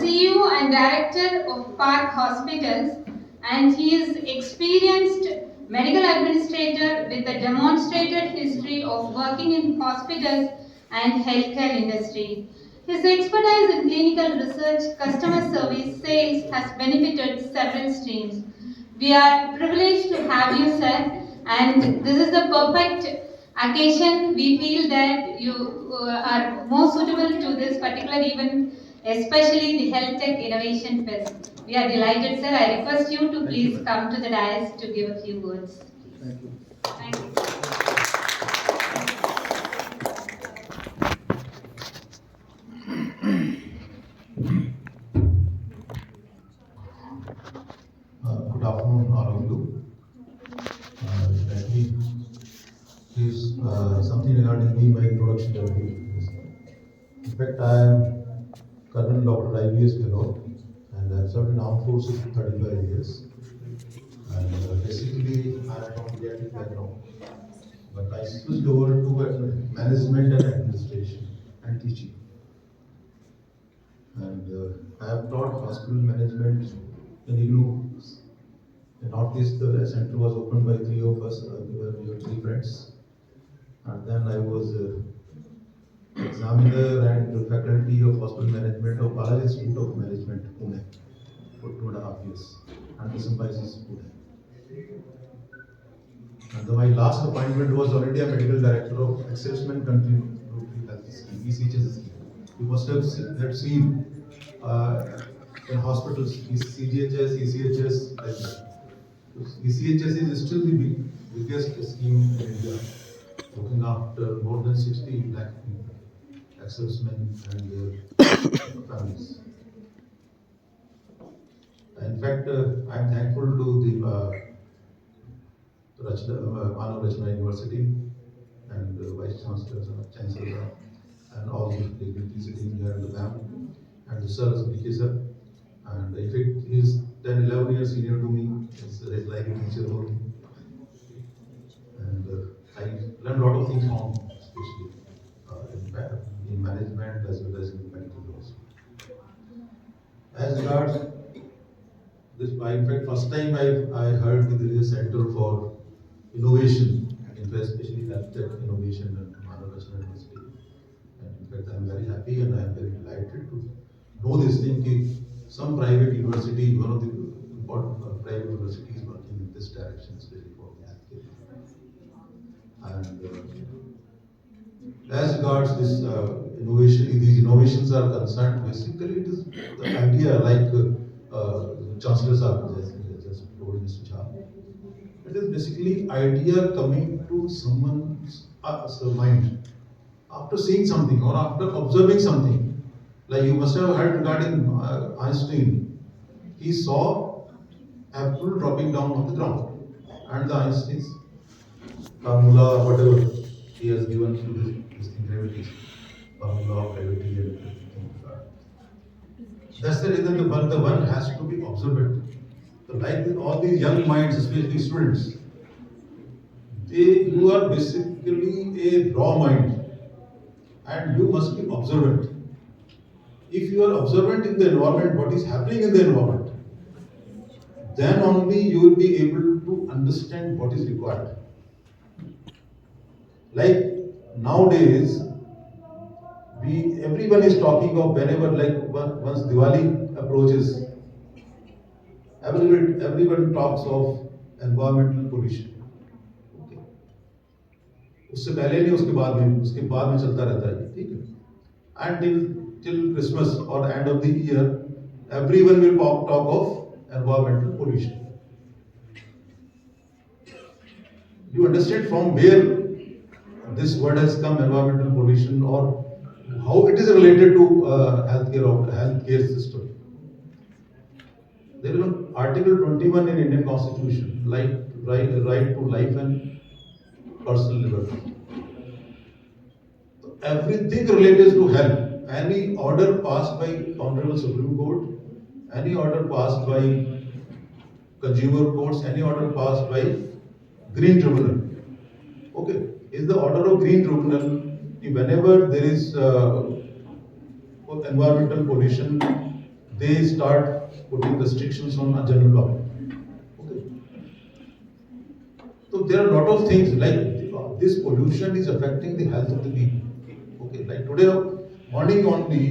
CEO and Director of Park Hospitals, and he is experienced medical administrator with a demonstrated history of working in hospitals and healthcare industry. His expertise in clinical research, customer service, sales has benefited several streams. We are privileged to have you, sir, and this is the perfect occasion. We feel that you are more suitable to this particular event, especially the Health Tech Innovation Fest. We are delighted, sir. I request you to please come to the dais to give a few words. Thank you. Thank you. Good afternoon, all of you. Let me give something regarding me, my introduction. In fact, I am Colonel Dr. IBS Fellow, and I have served in armed forces for 35 years. And basically, I am from pediatric background, but I switched over to management and administration and teaching. And I have taught hospital management in IGNOU. In Northeast, the center was opened by three of us. We were three friends. And then I was examiner and faculty of hospital management of Balaji Institute of Management, Pune, for 2.5 years. And the symbiosis Pune. And my last appointment was already a medical director of Assessment Contributory Health Scheme, ECHS scheme. You must have seen in hospitals, CGHS, ECHS, like that. ECHS is still the biggest scheme in India, looking after more than 60 lakh people, ex-servicemen and their families. In fact, I am thankful to the Manav Rachna University and Vice Chancellor and all the dignitaries sitting here in the BAM and the sir, BK sir. And in fact, he is 10, 11 years senior to me. He's like a teacher for me. And I learned a lot of things from him, especially in management as well as in medical laws. As regards this, in fact, first time I heard that there is a center for innovation, especially health tech innovation at Manav Rachna University. And in fact, I am very happy and I am very delighted to know this thing. Some private university, one of the important private universities working in this direction, especially for healthcare. And as regards this innovation, these innovations are concerned, basically it is the idea like Chancellor Sahab just told Mr. Jha. It is basically idea coming to someone's mind after seeing something or after observing something. Like you must have heard regarding Einstein. He saw apple dropping down on the ground, and the Einstein's formula, whatever he has given to this thing, gravity, formula of gravity and everything. That's the reason the one has to be observant. So like all these young minds, especially students, you are basically a raw mind, and you must be observant. If you are observant in the environment, what is happening in the environment, then only you will be able to understand what is required. Like nowadays, everyone is talking of whenever, like once Diwali approaches, everyone talks of environmental pollution. Okay. उससे पहले नहीं, उसके बाद में चलता रहता है, ठीक है? And till Christmas or end of the year, everyone will talk of environmental pollution. You understand from where this word has come, environmental pollution, or how it is related to healthcare system. There is an Article 21 in Indian Constitution, like right to life and personal liberty. Everything related to health. Any order passed by Honorable Supreme Court, any order passed by Consumer Courts, any order passed by Green Tribunal. Okay, is the order of Green Tribunal, whenever there is environmental pollution, they start putting restrictions on a general public. Okay. So there are a lot of things like this pollution is affecting the health of the people. Okay, like today morning only,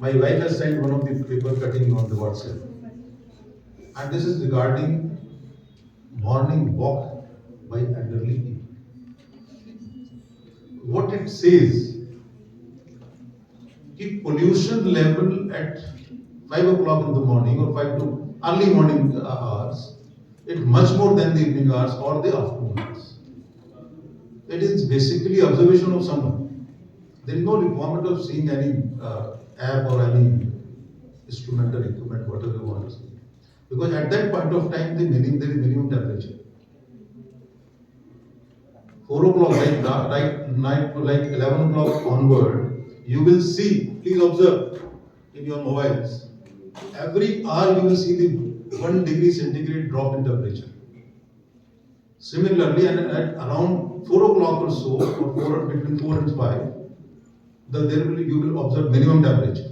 my wife has sent one of the paper cutting on the WhatsApp, and this is regarding morning walk by elderly people. What it says, keep pollution level at 5 o'clock in the morning or 5 to early morning hours, it's much more than the evening hours or the afternoon hours. It is basically observation of someone. There is no requirement of seeing any app or any instrumental equipment, whatever you want to see. Because at that point of time, there is minimum temperature. 4 o'clock, right night to like 11 o'clock onward, you will see, please observe in your mobiles, every hour you will see the 1 degree centigrade drop in temperature. Similarly, and at around 4 o'clock or so, or between 4 and 5, you will observe minimum temperature.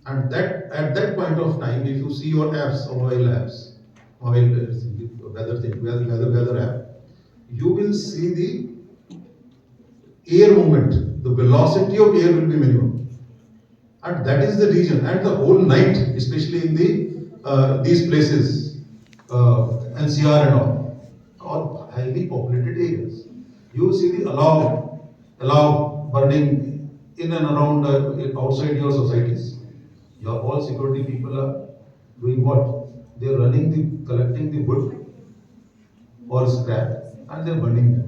And that at that point of time, if you see your apps or mobile apps, weather app, you will see the air movement, the velocity of air will be minimum, and that is the region. And the whole night, especially in the these places, NCR and all highly populated areas, you will see the allow burning in and around outside your societies. Your all security people are doing what? They are collecting the wood or scrap, and they are burning it.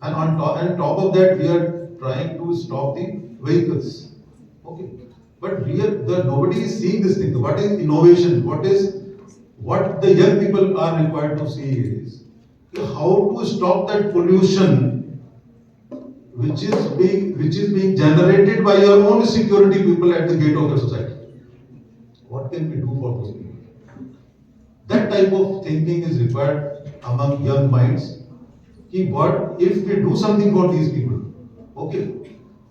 And on top of that, we are trying to stop the vehicles. Okay, but nobody is seeing this thing. What is innovation? What the young people are required to see is how to stop that pollution which is being generated by your own security people at the gate of your society. What can we do for those people? That type of thinking is required among young minds. What if we do something for these people? Okay,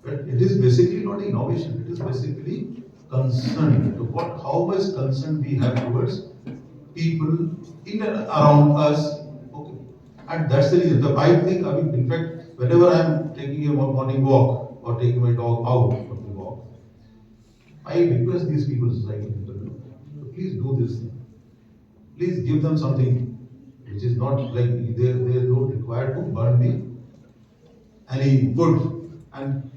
but it is basically not innovation. It is basically concern. How much concern we have towards people in and around us. Okay, and that's the reason. I think, in fact, whenever I am taking a morning walk or taking my dog out for the walk, I request these people, society people, please do this thing. Please give them something which is not like they don't require to burn any wood and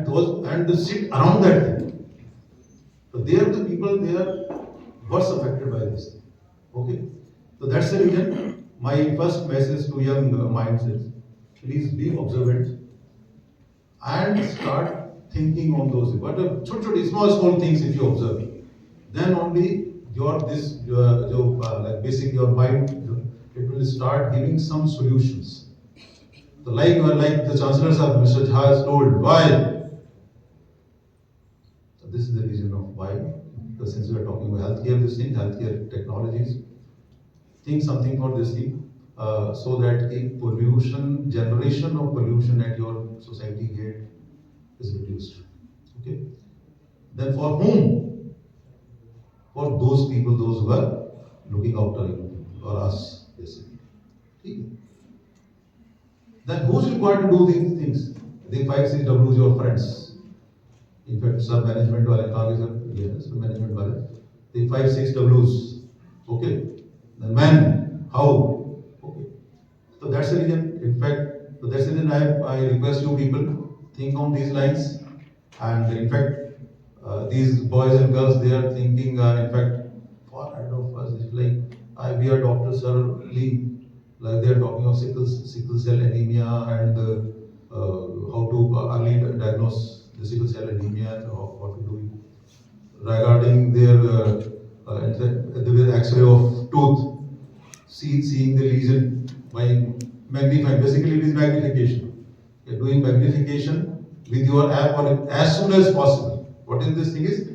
to sit around that thing. So they are the people, they are worst affected by this thing. Okay, so that's the reason my first message to young minds is please be observant and start thinking on those. But small things if you observe, then only basic your mind, it will start giving some solutions. So like the chancellors of Mr. Jha has told, why? So this is the reason of why. Because since we are talking about healthcare technologies, think something for this thing, so that generation of pollution at your society gate is reduced. Okay. Then for whom? For those people, those who are looking after you or us, basically. Okay. Then who's required to do these things? The 5-6 Ws, your friends. In fact, sir management wale yes, management wale. The 5-6 Ws. Okay. Then when, how? Okay. So that's the reason. In fact, that's the reason I request you people think on these lines. And in fact, these boys and girls, they are thinking. In fact, far ahead of us. It's like we are doctors early. Like they are talking of sickle cell anemia and how to early diagnose the sickle cell anemia and what to do regarding their the X-ray of tooth, seeing the lesion by magnifying. Basically, it is magnification. You're doing magnification with your app or as soon as possible. What is this thing is?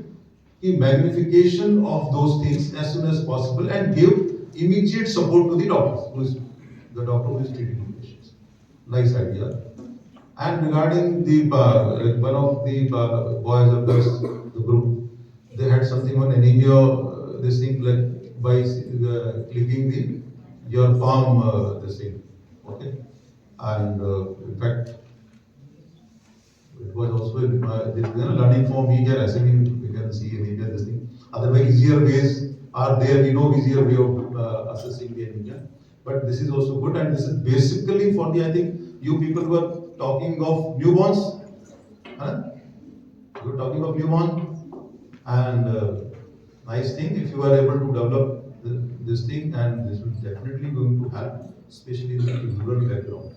The magnification of those things as soon as possible and give immediate support to the doctor who is treating the patients. Nice idea. And regarding the one of the boys of the group, focusing on anemia, this thing like by clicking the your palm, this thing, okay, and in fact it was also learning from me here. As we can see anemia, this thing. Otherwise, easier ways are there. We know easier way of assessing the anemia, but this is also good, and this is basically for the, I think you people were talking of newborns, huh? You were talking of newborn, and nice thing if you are able to develop this thing, and this will definitely going to help, especially in the rural background.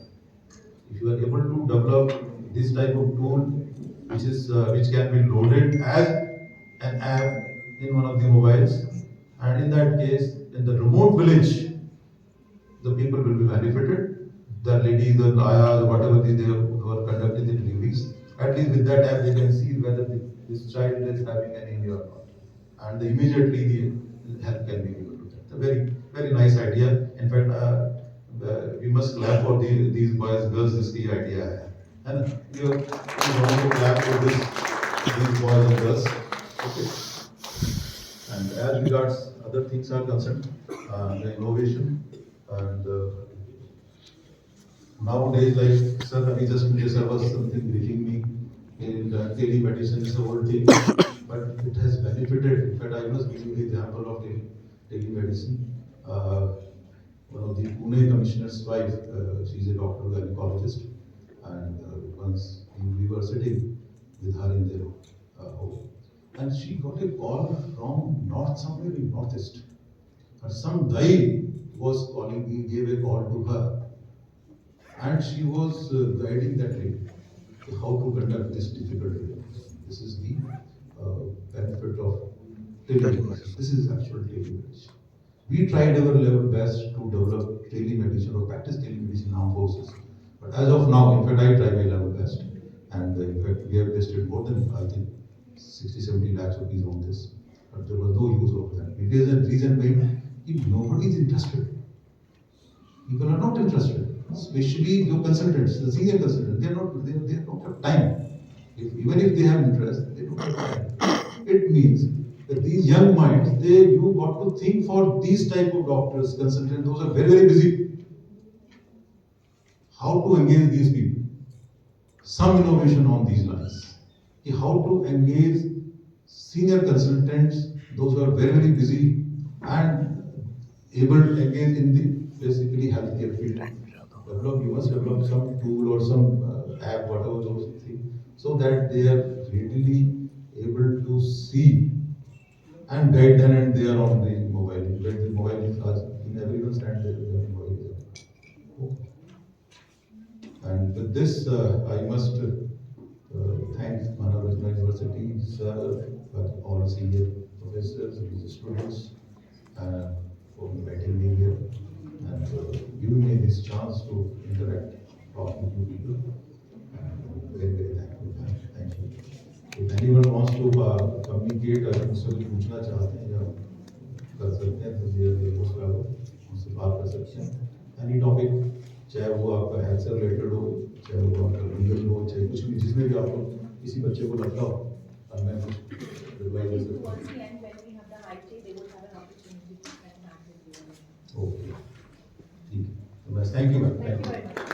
If you are able to develop this type of tool, which can be loaded as an app in one of the mobiles, and in that case, in the remote village, the people will be benefited. The ladies, the ayahs, whatever they who are conducting the deliveries, at least with that app they can see whether this child is having anemia or not, and immediately the help can be given to them. It's a very nice idea. In fact, we must clap for these boys, girls. This the idea है, and you want to clap for these boys and girls. Okay. And as regards other things are concerned, the innovation and nowadays, like sir, I just sir was something briefing me in telemedicine is a old thing, but it has benefited. In fact, I was giving the example of telemedicine. One of the Pune commissioner's wife, she's a doctor, gynecologist, and once we were sitting with her in their home, and she got a call from north, somewhere in northeast. And some guy was calling, he gave a call to her, and she was guiding that lady how to conduct this difficult review. This is the benefit of telemedicine. This is actual telemedicine. We tried our level best to develop telemedicine or practice telemedicine in armed forces. But as of now, in fact, I tried my level best. And in fact, we have invested more than, I think, 60, 70 lakhs rupees on this. But there was no use of that. It is a reason why if nobody is interested, people are not interested, especially your consultants, the senior consultants, they don't have time. Even if they have interest, they don't have time. It means that these young minds, you got to think for these type of doctors, consultants, those are very busy. How to engage these people? Some innovation on these lines. How to engage senior consultants, those who are very busy and able to engage in the basically healthcare field. You must develop some tool or some app, whatever those things, so that they are readily able to see and guide them, and they are on the mobile. When the mobile is in everyone's hand, the mobile is on. And with this, I must thank Manav Rachna University, sir, all senior professors, his students, for inviting me here and giving me this chance to interact, talking to people. And very thankful. Thank you. If anyone wants to communicate अगर मुझसे कुछ पूछना चाहते हैं या कर सकते हैं तो ये मुझसे बात कर सकते हैं एनी टॉपिक, चाहे वो आपका हेल्थ से रिलेटेड हो, चाहे वो आपका लीगल हो, चाहे कुछ भी, जिसमें भी आपको किसी बच्चे को लगता हो, और मैं कुछ रिप्लाई कर सकता हूँ। ओके, ठीक है, बस thank you ma'am, thank you.